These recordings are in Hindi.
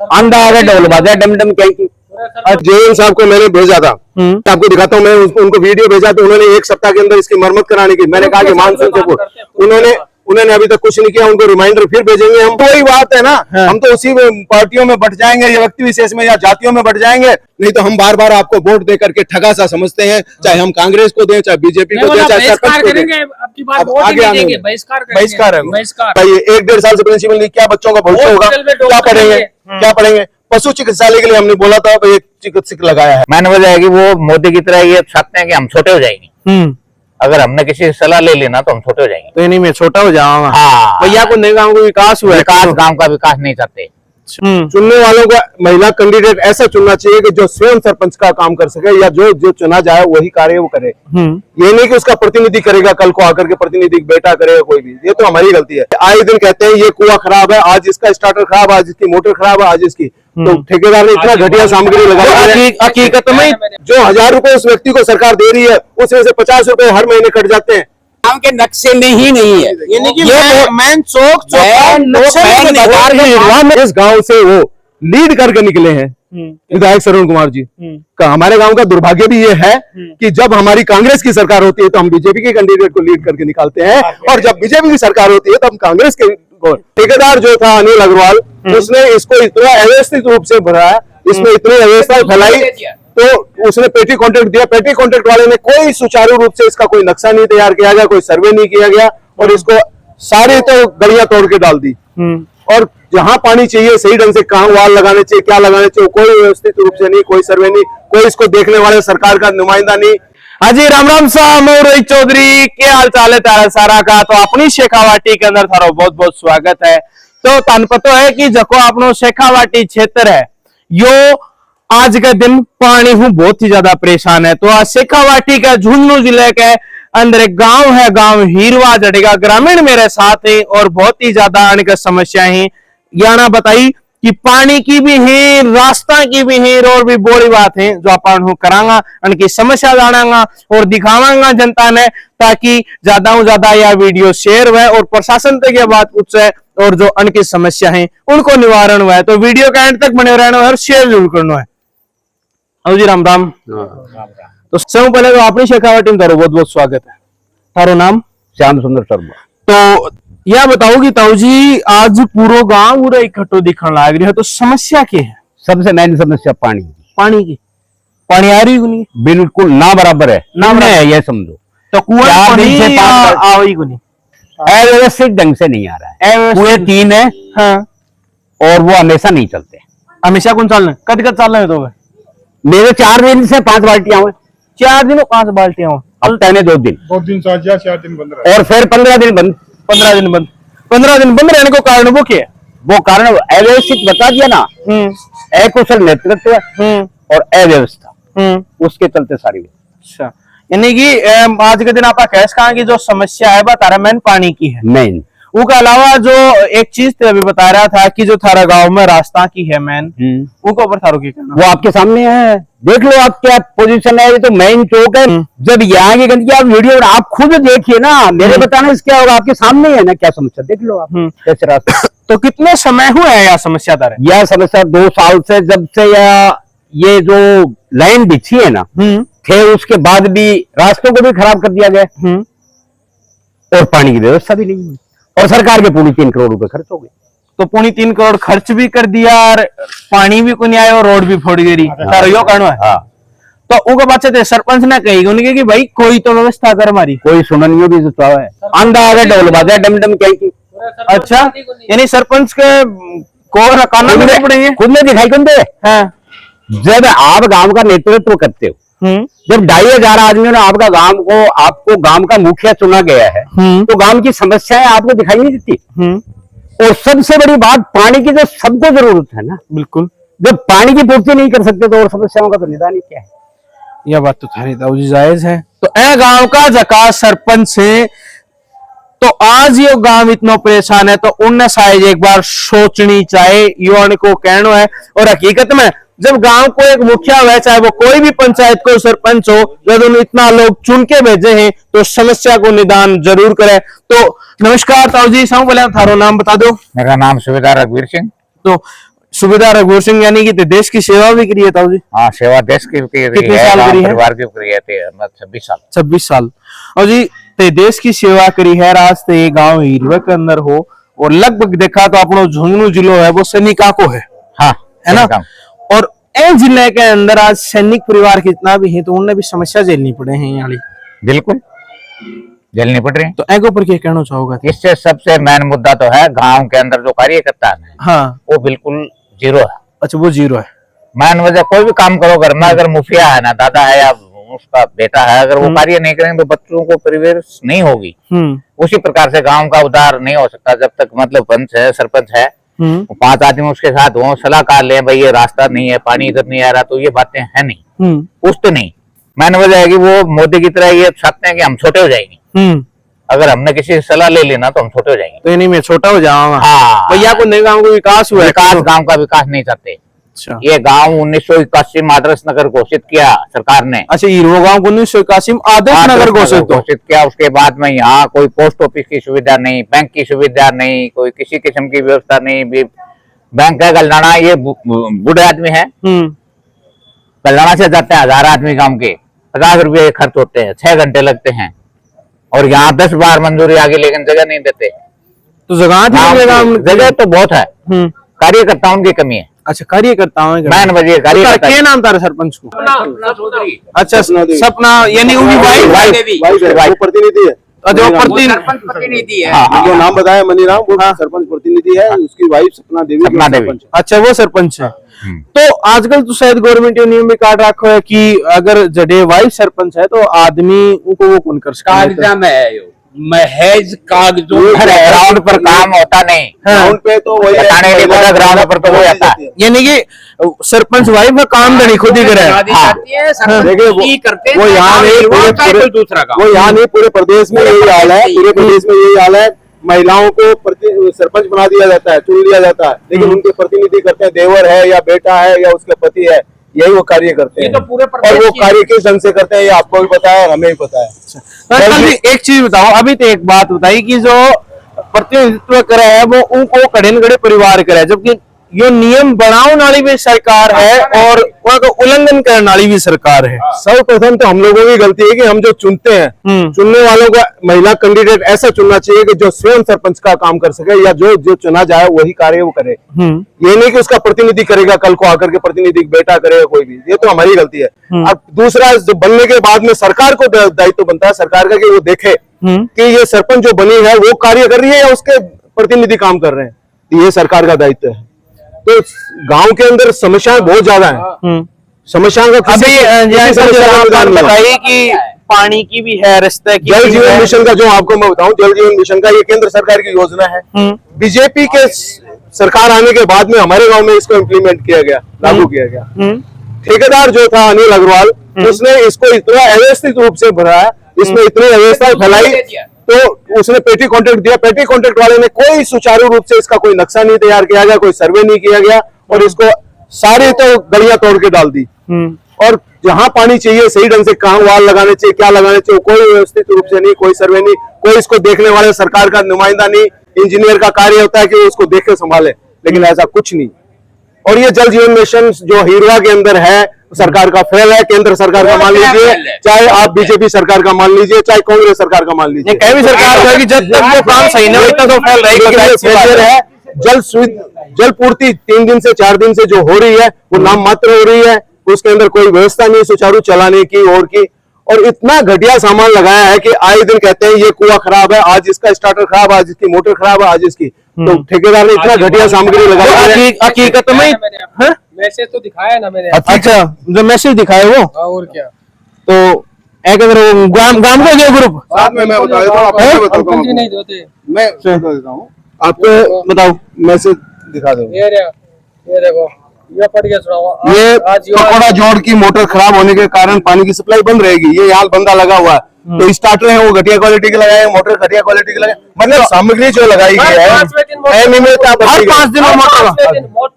अंधा आगे ढोल बाजा डम डम कहीं जेएन साहब को मैंने भेजा था, आपको दिखाता हूँ। मैं उनको वीडियो भेजा तो उन्होंने एक सप्ताह के अंदर इसकी मरम्मत कराने की, मैंने कहा कि मानसून से उन्होंने अभी तक कुछ नहीं किया। उनको रिमाइंडर फिर भेजेंगे हम। तो वही बात है ना, हम तो उसी पार्टियों में बट जाएंगे या व्यक्ति विशेष में या जातियों में बट जाएंगे। नहीं तो हम बार बार आपको वोट दे करके ठगा सा समझते हैं, चाहे हम कांग्रेस को दें, चाहे बीजेपी को दें, चाहे सरपंच को दें। आगे आने बहिष्कार है। 1-1.5 साल से प्रिंसिपल नहीं, क्या बच्चों का भविष्य होगा? क्या पढ़ेंगे? क्या पढ़ेंगे? पशु चिकित्सालय के लिए हमने बोला था, एक चिकित्सक लगाया है। मैंने वजह है कि वो मोदी की तरह ये चाहते हैं कि हम छोटे हो जाएंगे। अगर हमने किसी से सलाह ले लेना तो हम छोटे हो जाएंगे। तो नहीं, मैं छोटा हो जाऊंगा। हाँ, भैया को नहीं, गाँव को विकास हुआ, गांव का विकास नहीं चाहते। चुनने वालों का महिला कैंडिडेट ऐसा चुनना चाहिए कि जो स्वयं सरपंच का काम कर सके, या जो चुना जाए वही कार्य वो करे। ये नहीं कि उसका प्रतिनिधि करेगा, कल को आकर के प्रतिनिधि बेटा करेगा कोई भी। ये तो हमारी गलती है। आए दिन कहते हैं ये कुआं खराब है, आज इसका स्टार्टर खराब, आज इसकी मोटर खराब है, आज इसकी। तो ठेकेदार ने इतना घटिया सामग्री लगाई। हकीकत में जो 1000 रुपए उस व्यक्ति को सरकार दे रही है, उसमें से 50 रुपए हर महीने कट जाते हैं। गांव के नक्शे में ही नहीं है। ये मैन चौक इस गांव से वो लीड करके निकले हैं विधायक श्रवण कुमार जी का। हमारे गांव का दुर्भाग्य भी ये है कि जब हमारी कांग्रेस की सरकार होती है तो हम बीजेपी के कैंडिडेट को लीड करके निकालते हैं, और जब बीजेपी की सरकार होती है तो हम कांग्रेस के। ठेकेदार जो था अनिल अग्रवाल, उसने इसको इतना अव्यवस्थित रूप से भराया, इसमें इतनी अव्यवस्था फैलाई, तो उसने पेटी कॉन्ट्रैक्ट दिया। पेटी कॉन्ट्रैक्ट वाले ने कोई सुचारू रूप से इसका कोई नक्शा नहीं तैयार किया गया, कोई सर्वे नहीं किया गया, और इसको सारी तो गलियां तोड़ के डाल दी। और जहां पानी चाहिए सही ढंग से कहां वाल लगाने चाहिए, क्या लगाने चाहिए, कोई व्यवस्थित रूप से नहीं, कोई सर्वे नहीं, कोई इसको देखने वाले सरकार का नुमाइंदा नहीं। हाजी राम राम साहब, मैं रोहित चौधरी। क्या हाल चाल है तारा सारा का? तो अपनी शेखावाटी के अंदर थारो बहुत बहुत स्वागत है। तो तन पतो है कि जको अपनो शेखावाटी क्षेत्र है, यो आज के दिन पानी हूँ बहुत ही ज्यादा परेशान है। तो आज शेखावाटी का झुंझुनू जिले के अंदर एक गांव है, गांव हीरवा जडेगा ग्रामीण मेरे साथ है, और बहुत ही ज्यादा अनेक समस्या है। याना बताई कि पानी की भी है, रास्ता की भी है, और भी बड़ी बात है जो अपन करांगा, उनकी समस्या जानांगा और दिखावांगा जनता ने, ताकि ज्यादा से ज्यादा यह वीडियो शेयर हुए और प्रशासन तक यह बात पूछे, और जो उनकी समस्या है उनको निवारण हुआ है। तो वीडियो के एंड तक बने रहना है और शेयर जरूर करना है। आओ जी, राम राम। तो सब पहले तो अपनी शेखावाटी में तारो बहुत बहुत स्वागत है। तारो नाम? श्याम सुंदर शर्मा। तो यह बताओ कि ताऊ जी आज पूरा गांव पूरा इकट्ठो दिखने लग रही है, तो समस्या क्या है? सबसे मेन समस्या पानी की। पानी आ रही नहीं, बिल्कुल ना बराबर है, ना है, ये समझो। तो कुआं पानी आवई को नहीं, अव्यवस्थित ढंग से नहीं आ रहा है। कुएं 3 है, हाँ, और वो हमेशा नहीं चलते। हमेशा कौन चलना, कद चलना है? तो मेरे 4 दिन से 5 बाल्टियां हुए। 4 दिन 5 बाल्टियां हुए, हफ्ते में 2 दिन, 2 दिन 4 दिन बंद रहा, और फिर 15 दिन बंद। 15 दिन बंद। 15 दिन बंद रहने को कारण वो क्या है? वो कारण अव्यवस्थित बता दिया ना, अकुशल नेतृत्व और अव्यवस्था, उसके चलते सारी। अच्छा, यानी कि आज के दिन आप कह सकें कि जो समस्या है वो तारा मेन पानी की है। मेन उसके अलावा जो एक चीज तो अभी बता रहा था कि जो थारा गांव में रास्ता की है मेन, उसके ऊपर थारो की कहना? वो आपके सामने है, देख लो आप क्या पोजीशन है। ये तो मेन चौक है। जब यहाँ की गंदगी आप वीडियो आप खुद देखिए ना, मेरे बताना इसके क्या होगा, आपके सामने है ना क्या समस्या, देख लो आप कैसे रास्ता। तो कितने समय हुआ है यह समस्या तारे? यह समस्या 2 साल से, जब से ये जो लाइन बिछी है ना थे, उसके बाद भी रास्तों को भी खराब कर दिया गया, और पानी की व्यवस्था भी नहीं हुई, और सरकार के 3.5 करोड़ रुपए खर्च हो गए। तो 3.5 करोड़ खर्च भी कर दिया, और पानी भी को नहीं आया, और रोड भी फोड़ गई। तारो यो कहना है। हाँ। तो उनके बच्चे थे सरपंच ने कही उनके कि भाई कोई तो व्यवस्था कर हमारी। कोई सुननियो भी जुटा है, अंधा आगे ढोल बाजा डम डम कहीं। अच्छा, यानी सरपंच के को कानून में पड़ेंगे, खुद में दिखाई कौन दे। हाँ। जब आप गांव का नेतृत्व करते हो, जब 2,500 आदमियों ने आपको गांव का मुखिया चुना गया है, तो गांव की समस्याएं आपको दिखाई नहीं देती। और सबसे बड़ी बात पानी की, जो सबको जरूरत है ना, बिल्कुल, जब पानी की पूर्ति नहीं कर सकते तो और समस्याओं का तो निदान ही क्या है। यह बात तो थारी ताऊ जी जायज है। तो ए गांव का जका सरपंच है, तो आज ये गांव इतना परेशान है, तो उनने शायद एक बार सोचनी चाहिए, युवाओं को कहना है। और हकीकत में जब गांव को एक मुखिया हुआ, चाहे वो कोई भी पंचायत को सरपंच हो, जब उन्हें इतना लोग चुन के भेजे हैं, तो समस्या को निदान जरूर करे। तो नमस्कार ताऊ जी, सब पहले थारो नाम बता दो। मेरा नाम सूबेदार रघुवीर सिंह। तो सुविधा रघुवर सिंह यानी कि देश की सेवा भी करी है ताऊ जी। हाँ, सेवा देश की कितने साल करी है? परिवार की करी है 26 साल। 26 साल। और जी ते देश की सेवा करी है। आज ते गांव हीरवा के अंदर हो और लगभग देखा तो अपनो झुंझुनू जिलो है वो सैनिका को है। हाँ, है ना। और ए जिले के अंदर आज सैनिक परिवार कितना भी है तो उन्हें भी समस्या झेलनी पड़े हैं यहाँ। बिल्कुल झेलनी पड़ रही है। तो एगो पर क्या कहना चाहोगा? इससे सबसे मेन मुद्दा तो है गांव के अंदर जो कार्यकर्ता है, हाँ, वो बिल्कुल जीरो है। अच्छा, वो जीरो है। मेन वजह कोई भी काम करो घर में, अगर मुखिया है ना, दादा है या उसका बेटा है, अगर वो कार्य नहीं करेंगे तो बच्चों को परिवेश नहीं होगी। उसी प्रकार से गांव का उद्धार नहीं हो सकता जब तक मतलब पंच है, सरपंच है, 5 आदमी उसके साथ हो, सलाहकार ले, भाई ये रास्ता नहीं है, पानी इधर नहीं आ रहा, तो ये बातें है नहीं, पूछते नहीं। मैंने वजह है कि वो मोदी की तरह ये चाहते हैं कि हम छोटे हो जाएंगे। अगर हमने किसी से सलाह ले लेना तो हम छोटे हो जाएंगे, तो नहीं मैं छोटा हो जाऊंगा। हाँ, भैया को नए गांव को विकास हुआ, विकास गांव का विकास नहीं चाहते। अच्छा, ये गांव 1981 में आदर्श नगर घोषित किया सरकार ने। अच्छा, हीरो गांव को 1981 में आदर्श नगर घोषित किया। उसके बाद में यहाँ कोई पोस्ट ऑफिस की सुविधा नहीं, बैंक की सुविधा नहीं, कोई किसी किस्म की व्यवस्था नहीं। बैंक है गलनाना, ये बूढ़े आदमी है, गलनाना से जाते हैं 1000 आदमी गांव के, 50 रुपये खर्च होते हैं, 6 घंटे लगते हैं, और यहाँ 10 बार मंजूरी आगे, लेकिन जगह नहीं देते। तो जगह तो बहुत है, कार्यकर्ताओं की कमी है। अच्छा, कार्यकर्ताओं मैन वजह कार्यकर्ता। क्या नाम था सरपंच को? अच्छा, सपना यानी उनकी वाइफ प्रतिनिधि है, जो प्रतिनिधि है। जो नाम बताया मनीराम, वो सरपंच प्रतिनिधि है, उसकी वाइफ सपना देवी। अच्छा, वो सरपंच है। तो आजकल तो शायद गवर्नमेंट ने नियम भी काट रखा है कि अगर जडे वाइफ सरपंच है तो आदमी उनको वो कौन कर सकता है? महज कागजों ग्राउंड पर काम होता नहीं, ग्राउंड पे तो वही ग्राउंड पर तो वही आता है। यानी कि सरपंच वाइफ का काम धनी खुद ही करे। देखिए वो यहाँ नहीं, दूसरा काम वो यहाँ नहीं, पूरे प्रदेश में यही हाल है। पूरे प्रदेश में यही हाल है। महिलाओं को सरपंच बना दिया जाता है, चुन लिया जाता है, लेकिन उनके प्रतिनिधि करते हैं देवर है या बेटा है या उसके पति है, यही वो कार्य करते हैं। तो पूरे और वो कार्य किस ढंग से करते हैं ये आपको भी पता है, हमें भी पता है। एक चीज बताओ, अभी तो एक बात बताई कि जो प्रतिनिधित्व करे है वो उनको कड़े कड़े परिवार करे, जबकि यो नियम बनाने वाली भी सरकार है और उल्लंघन करने वाली भी सरकार है। सर्वप्रथम तो हम लोगों की गलती है कि हम जो चुनते हैं, चुनने वालों को महिला कैंडिडेट ऐसा चुनना चाहिए कि जो स्वयं सरपंच का काम कर सके, या जो चुना जाए वही कार्य वो करे। ये नहीं कि उसका प्रतिनिधि करेगा, कल को आकर के प्रतिनिधि बेटा करेगा कोई भी, ये तो हमारी गलती है। अब दूसरा, जो बनने के बाद में सरकार को दायित्व बनता है सरकार का कि वो देखे कि ये सरपंच जो बनी है वो कार्य कर रही है या उसके प्रतिनिधि काम कर रहे हैं, ये सरकार का दायित्व है। तो गांव के अंदर समस्याएं बहुत ज्यादा हैं। समस्याओं का बताइए कि पानी की भी है, रास्ते की, जल जीवन मिशन का जो आपको मैं बताऊं, जल जीवन मिशन का ये केंद्र सरकार की योजना है। बीजेपी के सरकार आने के बाद में हमारे गांव में इसको इम्प्लीमेंट किया गया, लागू किया गया। ठेकेदार जो था अनिल अग्रवाल, उसने इसको इतना अव्यवस्थित रूप से भरा, इसमें इतनी अव्यवस्था फैलाई, तो उसने पेटी कॉन्ट्रैक्ट दिया। पेटी कॉन्ट्रैक्ट वाले ने कोई सुचारू रूप से इसका कोई नक्शा नहीं तैयार किया गया, कोई सर्वे नहीं किया गया, और इसको सारी तो गलियां तोड़ के डाल दी। और जहां पानी चाहिए सही ढंग से कहां वाल लगाने चाहिए, क्या लगाने चाहिए, कोई व्यवस्थित रूप से नहीं, कोई सर्वे नहीं, कोई इसको देखने वाले सरकार का नुमाइंदा नहीं। इंजीनियर का कार्य होता है कि वो उसको देख के संभाले, लेकिन ऐसा कुछ नहीं। और ये जल जीवन मिशन जो हीरवा के अंदर है, सरकार का फेल है। केंद्र सरकार का मान लीजिए, चाहे आप बीजेपी सरकार का मान लीजिए, चाहे कांग्रेस सरकार का मान लीजिए, कहीं भी सरकार है कि जब तक वो काम सही नहीं होता तो फेल रहेगी। जल पूर्ति 3 दिन से 4 दिन से जो हो रही है वो नाम मात्र हो रही है, उसके अंदर कोई व्यवस्था नहीं सुचारू चलाने की और की। और इतना घटिया सामान लगाया है कि आए दिन कहते हैं ये कुआं खराब है, आज इसका स्टार्टर खराब है, आज इसकी मोटर खराब है, आज इसकी। तो ठेकेदार ने इतना घटिया सामग्री लगाया है। हकीकत में मैसेज तो दिखाया ना मैंने। अच्छा, जो मैसेज दिखाए वो, और क्या? तो एक अगर गांव को जो ग्रुप साथ में मैं बता देता हूँ, आपको नहीं देते, मैं बता देता हूँ आपको, बताओ मैसेज दिखा दो। ये देखो, ये पढ़ के सुनाओ। ये पकौड़ा जोड़ की मोटर खराब होने के कारण पानी की सप्लाई बंद रहेगी। ये यहाँ बंदा लगा हुआ है, तो स्टार्टर है वो घटिया क्वालिटी के लगाए, मोटर घटिया क्वालिटी के लगाए, मतलब सामग्री जो लगाई गई है अनियमितता हर बरती गई। 5 दिनों मोटर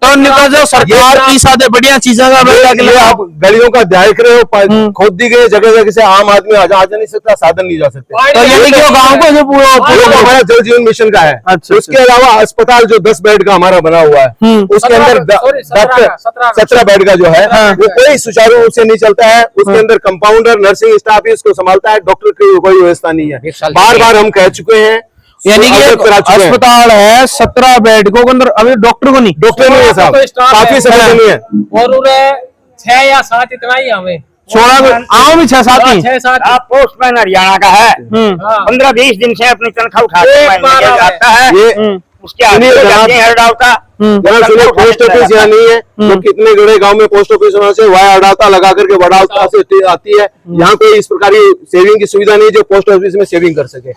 तो निकल जो सरकार की सादे बढ़िया चीजें का बेटा के ये लिए आप गलियों का देख रहे हो, खोद दी गई जगह जगह से आम आदमी आ जा नहीं सकता, साधन नहीं जा सकते। तो यानी कि वो गांव को जो पूरा जो हमारा जल जीवन मिशन का है, अच्छा, उसके अलावा अस्पताल जो 10 बेड का हमारा बना हुआ है, उसके अंदर 17 बेड का जो है वो कोई सुचारू रूप से नहीं चलता है। उसके अंदर कंपाउंडर, नर्सिंग स्टाफ ही उसको संभालता है, डॉक्टर की कोई व्यवस्था नहीं है। बार बार हम कह चुके हैं, यानी कि अवगत करा चुके हैं। अस्पताल है 17 बेड को अंदर अभी डॉक्टर को नहीं, डॉक्टर नहीं है साहब, काफी समय नहीं है। और उन्हें 6 या 7 इतना ही हमें 16 आओ भी 6-7 ही 6-7 पोस्टमैन हरियाणा का है, 15-20 दिन से अपनी तनख्वाह उठाते एक बार हुए जाता है, ये उसके आगे सुनिए जाते हैं हड़ताल जरा सुनिए, पोस्ट ऑफिस यहाँ नहीं है, तो कितने बड़े गांव में पोस्ट ऑफिस होना से वाया अडाता लगा करके वडालता से आती है। यहाँ कोई इस प्रकार की सेविंग की सुविधा नहीं जो पोस्ट ऑफिस में सेविंग कर सके।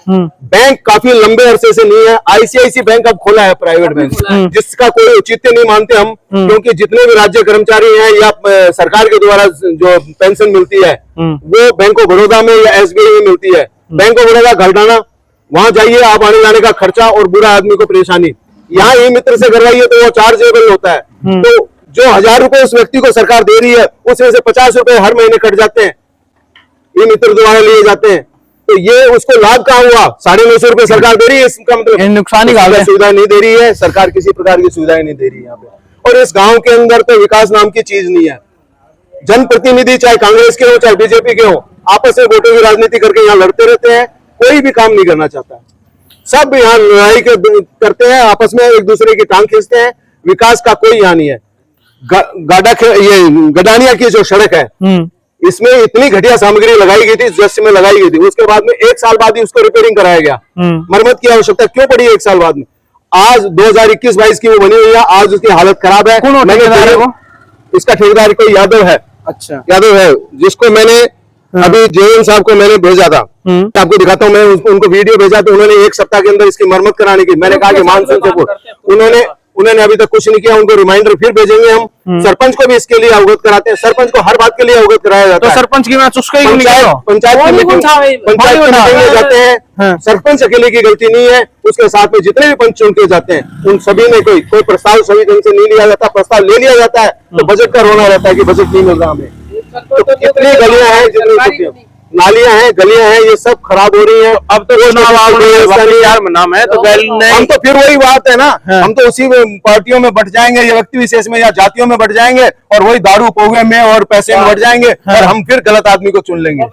बैंक काफी लंबे अरसे से नहीं है। आईसीआईसी बैंक अब खोला है, प्राइवेट बैंक, जिसका कोई औचित्य नहीं मानते हम, क्योंकि जितने भी राज्य कर्मचारी हैं या सरकार के द्वारा जो पेंशन मिलती है वो बैंक ऑफ बड़ौदा में या एसबीआई में मिलती है। बैंक ऑफ बड़ौदा घरडाना, वहां जाइए आप, आने जाने का खर्चा और बुरा आदमी को परेशानी। यहाँ ई मित्र से करवाइए तो वो चार्जेबल होता है, तो जो 1000 रुपए उस व्यक्ति को सरकार दे रही है उसमें से 50 रुपए हर महीने कट जाते हैं, ई मित्र द्वारा लिए जाते हैं। तो ये उसको लाभ कहाँ हुआ? 950 रुपए सरकार दे रही है, इसका मतलब नुकसान ही है। सुविधा नहीं दे रही है सरकार, किसी प्रकार की सुविधाएं नहीं दे रही है यहाँ पे। और इस गांव के अंदर तो विकास नाम की चीज नहीं है। जनप्रतिनिधि चाहे कांग्रेस के हो चाहे बीजेपी के हो, आपस में वोटों की राजनीति करके यहाँ लड़ते रहते हैं, कोई भी काम नहीं करना चाहता है। सब यहाँ लड़ाई करते हैं, आपस में एक दूसरे की टांग खींचते हैं, विकास का कोई यहाँ नहीं है। ये गडानिया की जो सड़क है, इसमें इतनी घटिया सामग्री लगाई गई थी, जैसे में लगाई गई थी, उसके बाद में 1 साल बाद ही उसको रिपेयरिंग कराया गया। मरम्मत की आवश्यकता क्यों पड़ी 1 साल बाद में? आज 2021-22 की वो बनी हुई है, आज उसकी हालत खराब है। इसका ठेकेदार कोई यादव है, अच्छा यादव है, जिसको मैंने अभी जेएन साहब को मैंने भेजा था, आपको दिखाता हूँ, मैं उनको वीडियो भेजा, तो उन्होंने 1 सप्ताह के अंदर इसकी मरम्मत कराने की, मैंने कहा कि मानसून से उन्होंने अभी तक कुछ नहीं किया। उनको रिमाइंडर फिर भेजेंगे हम। सरपंच को भी इसके लिए अवगत कराते हैं, सरपंच को हर बात के लिए अवगत कराया जाता है। तो सरपंच की पंचायत की मीटिंग में जाते हैं, सरपंच अकेले की गलती नहीं है, उसके साथ में जितने भी पंच चुन के जाते हैं उन सभी ने कोई प्रस्ताव सही ढंग से नहीं लिया जाता, प्रस्ताव ले लिया जाता है तो बजट का रोना रहता है कि बजट नहीं मिल रहा हमें। तो कितनी गलियां हैं, जितनी नालियां हैं, गलियां हैं, ये सब खराब हो रही हैं। अब तो नाम है तो हम तो फिर वही बात है ना, हम तो उसी पार्टियों में बट जाएंगे या व्यक्ति विशेष में या जातियों में बट जाएंगे और वही दारू पौवे में और पैसे में बट जाएंगे और हम फिर गलत आदमी को चुन लेंगे।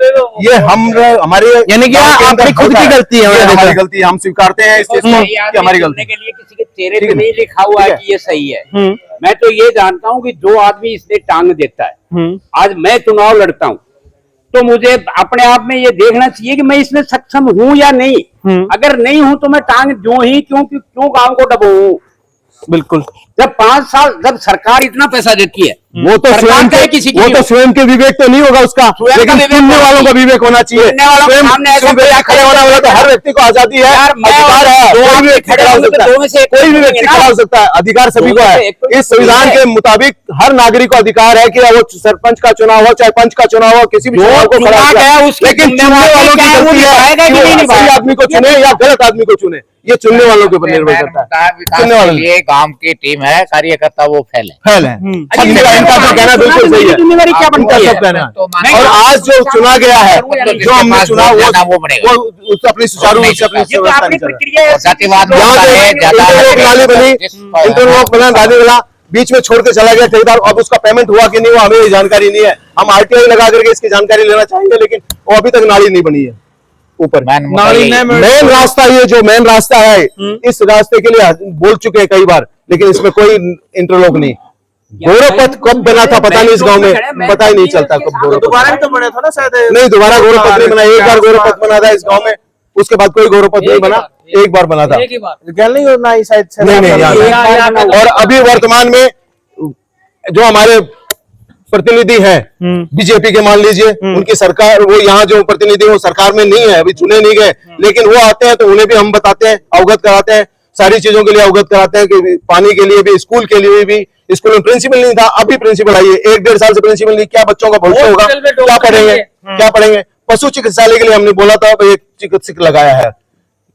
ये हमारे यानी कि आपकी खुद की गलती है, हमारी गलती है, हम स्वीकारते हैं इस चीज को कि हमारी गलती के लिए किसी के चेहरे पे नहीं लिखा हुआ है कि ये सही है। मैं तो ये जानता हूँ कि जो आदमी इसने टांग देता है, आज मैं चुनाव लड़ता हूँ तो मुझे अपने आप में ये देखना चाहिए कि मैं इसमें सक्षम हूँ या नहीं। अगर नहीं हूँ तो मैं टांग दूं ही क्यों गांव को डबोऊं? बिल्कुल। जब 5 साल जब सरकार इतना पैसा देती है, वो तो स्वयं के विवेक तो नहीं होगा उसका, लेकिन सुनने वालों का विवेक होना चाहिए। खड़े होना वाला तो हर व्यक्ति को आजादी है, अधिकार है, कोई भी व्यक्ति खड़ा हो सकता है, कोई भी व्यक्ति खड़ा हो सकता है, अधिकार सभी को है। इस संविधान के मुताबिक हर नागरिक को अधिकार है कि वो सरपंच का चुनाव हो चाहे पंच का चुनाव हो, किसी भी चुनाव को खड़ा हो, लेकिन चुनने वालों की गलती है कि सही आदमी को चुने या गलत आदमी को चुने, ये चुनने वालों के ऊपर निर्भर करता है। चुनने वालों के लिए गांव की टीम है, कार्यकर्ता वो फैल है। इनका तो कहना बिल्कुल सही है, जिम्मेवारी क्या बनती है? सब कहना है। और आज जो चुना गया है, जो हमने चुना वो अपनी सुचारू रूप से अपनी व्यवस्था नहीं कर रहा। जातिवाद नाली बनी, इंटरलॉक बना, नाली बना, बीच में छोड़ के चला गया ठेकेदार, अब उसका पेमेंट हुआ कि नहीं हुआ हमें ये जानकारी नहीं है। हम आरटीआई लगा करके इसकी जानकारी लेना चाहेंगे, लेकिन वो अभी तक नाली नहीं बनी है ऊपर। मेन रास्ता, ये जो मेन रास्ता है, इस रास्ते के लिए बोल चुके हैं कई बार, लेकिन इसमें कोई इंटरलॉक नहीं। गौरवपथ कब बना था पता नहीं, इस गांव में पता ही नहीं चलता कब गौरवपथ। दोबारा तो बना था ना शायद? नहीं, दोबारा गौरवपथ नहीं बना। एक बार गौरवपथ बना था इस गांव में, उसके बाद कोई गौरवपथ नहीं बना, एक बार बना था। गैल नहीं होना शायद। नहीं। और अभी वर्तमान में जो हमारे प्रतिनिधि हैं बीजेपी के, मान लीजिए उनकी सरकार, वो यहाँ जो प्रतिनिधि वो सरकार में नहीं है, अभी चुने नहीं गए, लेकिन वो आते हैं तो उन्हें भी हम बताते हैं, अवगत कराते हैं, सारी चीजों के लिए अवगत कराते हैं कि पानी के लिए भी, स्कूल के लिए भी। स्कूल में प्रिंसिपल नहीं था, अभी प्रिंसिपल आई है, 1-1.5 साल से प्रिंसिपल नहीं, क्या बच्चों का भविष्य होगा, क्या पढ़ेंगे, क्या पढ़ेंगे? पशु चिकित्सालय के लिए हमने बोला था एक चिकित्सक लगाया है,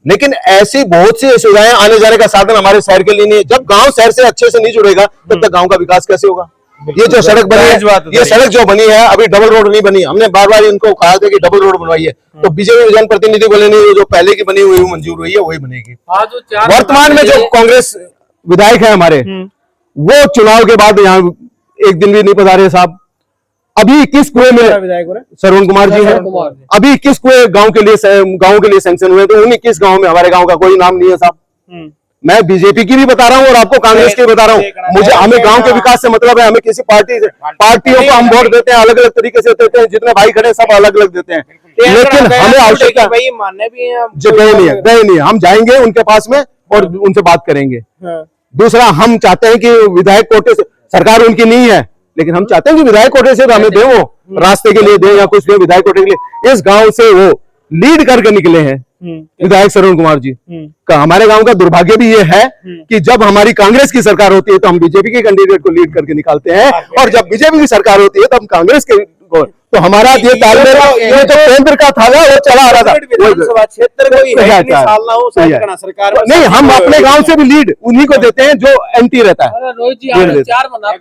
लेकिन ऐसी बहुत सी सुविधाएं आने जाने का साधन हमारे शहर के लिए नहीं है। जब गांव शहर से अच्छे से नहीं जुड़ेगा तब तक गांव का विकास कैसे होगा? ये जो सड़क बनी है, ये सड़क जो बनी है, अभी डबल रोड नहीं बनी। हमने बार बार इनको कहा था कि डबल रोड बनवाइए, तो बीजेपी जनप्रतिनिधि बोले नहीं, जो पहले की बनी हुई मंजूर हुई है वही बनेगी। वर्तमान में जो कांग्रेस विधायक है हमारे, वो चुनाव के बाद यहाँ एक दिन भी नहीं पधारे साहब। अभी 21 कुएं में श्रवण कुमार जी हैं, अभी 21 कुएं गांव के लिए सैंक्शन हुए, तो उन 21 गांव में हमारे गांव का कोई नाम नहीं है साहब। मैं बीजेपी की भी बता रहा हूँ और आपको कांग्रेस की भी बता रहा हूँ। मुझे हमें गांव के विकास से मतलब है, हमें किसी पार्टियों को हम वोट देते हैं, अलग अलग तरीके से देते हैं, जितने भाई खड़े सब अलग अलग देते हैं, लेकिन हमें आवश्यकता मानने भी है गए नहीं। हम जाएंगे उनके पास में और उनसे बात करेंगे। दूसरा, हम चाहते हैं कि विधायक कोटे से, सरकार उनकी नहीं है, लेकिन हम चाहते हैं कि विधायक कोटे से हमें दे, वो रास्ते के लिए दे या कुछ दे विधायक कोटे के लिए। इस गांव से वो लीड करके निकले हैं विधायक श्रवण कुमार जी का। हमारे गांव का दुर्भाग्य भी ये है कि जब हमारी कांग्रेस की सरकार होती है तो हम बीजेपी के कैंडिडेट को लीड करके निकालते हैं, और जब बीजेपी की सरकार होती है तो हम कांग्रेस के, तो हमारा ये तालमेल, ये जो केंद्र का था वो चला आ रहा था। विधानसभा क्षेत्र सरकार नहीं, हम अपने गांव से भी लीड उन्हीं को देते हैं जो एंटी रहता है। रोहित जी आप चार बना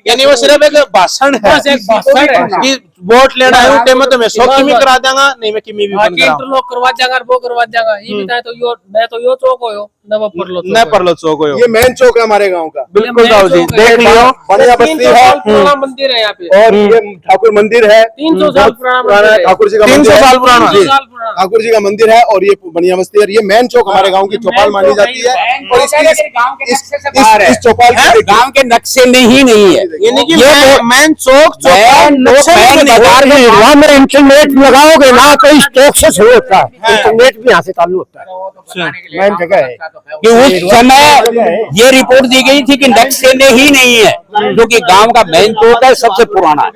यानी वो सिर्फ एक भाषण है कि वोट लेना है, उठे में तो मैं 100 किमी करा दूंगा, नहीं मैं किमी भी इंटरलॉक करवा जाएगा, वो करवा जाएगा। ये बताए तो यो मैं तो यो चौक हो न परलो चौक हो, ये मेन चौक है हमारे गांव का। बिल्कुल साहब जी, देख लियो, बढ़िया बस्ती है, पुराना मंदिर है यहाँ पे, और ये ठाकुर मंदिर है, 300 साल पुराना ठाकुर जी का 300 साल पुराना ठाकुर जी का मंदिर है, और ये बढ़िया बस्ती है। ये मेन चौक हमारे गांव की चौपाल मानी जाती है, और इस चौपाल गांव के नक्शे में ही नहीं है, यानी कि मेन चौक में इंटरनेट लगाओगे ना तो इस चौक से शुरू होता है, इंटरनेट भी यहाँ से चालू होता है। मेन जगह है कि उस समय ये रिपोर्ट दी गई थी कि नक्शे में ही नहीं है, जो कि गांव का मेन चौक है, सबसे पुराना है,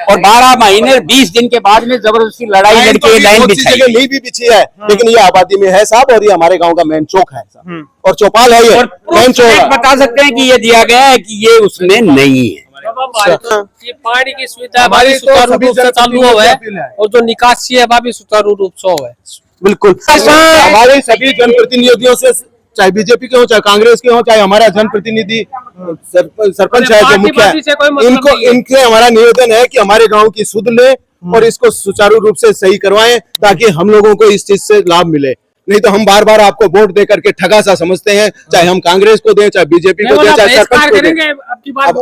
और 12 महीने 20 दिन के बाद में जबरदस्ती लड़ाई लड़के लाइन बिछाई नहीं भी बिछी है, लेकिन ये आबादी में है साहब, और ये हमारे गांव का मेन चौक है साहब, और चौपाल है ये मेन चौक। बता सकते हैं कि ये दिया गया है कि ये उसमें नहीं है। ये पानी की सुविधा हमारी सुचारू रूप से चालू हुआ है, और जो निकासी है वह भी सुचारू रूप से हुआ है। बिल्कुल, हमारे सभी जनप्रतिनिधियों से, चाहे बीजेपी के हो, चाहे कांग्रेस के हो, चाहे हमारा जनप्रतिनिधि सरपंच है जो मुखिया है, इनके हमारा निवेदन है कि हमारे गांव की सुध ले और इसको सुचारू रूप से सही करवाएं, ताकि हम लोगों को इस चीज से लाभ मिले। नहीं तो हम बार बार आपको वोट दे करके ठगा सा समझते हैं, चाहे हम कांग्रेस को दें, चाहे बीजेपी को दें, चाहे सरपंच को दें।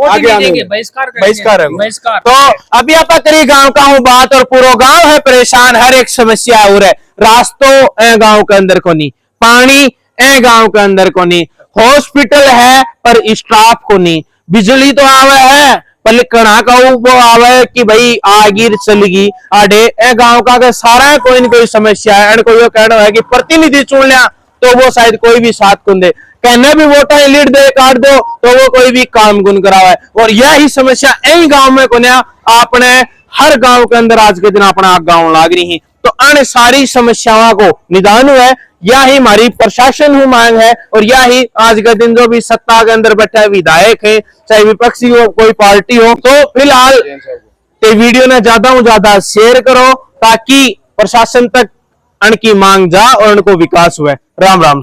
आगे आने बहिष्कार। तो अभी आप करी गांव का हूँ बात, और पूरा गांव है परेशान, हर एक समस्या हो रहा है। रास्तों ए गांव के अंदर को नहीं, पानी ए गांव के अंदर को नहीं, हॉस्पिटल है पर स्टाफ को नहीं, बिजली तो आवे है पर कणा का वो आवे कि भाई आगिर चलेगी आडे ए गांव का सारा कोई न कोई समस्या है। कोई वो कहना है कि प्रतिनिधि चुन लिया तो वो शायद कोई भी साथ कुन दे, कहने भी वोटा लीड दे काट दो तो वो कोई भी काम गुन करावे, और यही समस्या यही गांव में कोन्या अपने हर गांव के अंदर आज के दिन अपना गांव लाग रही है। तो अन्य सारी समस्याओं को निदान हुआ है, यही हमारी प्रशासन हूँ मांग है, और यही आज के दिन जो भी सत्ता के अंदर बैठे विधायक है, चाहे विपक्षी हो कोई पार्टी हो। तो फिलहाल ये वीडियो ने ज्यादा शेयर करो ताकि प्रशासन तक अन की मांग जा और उनको विकास हुए। राम राम।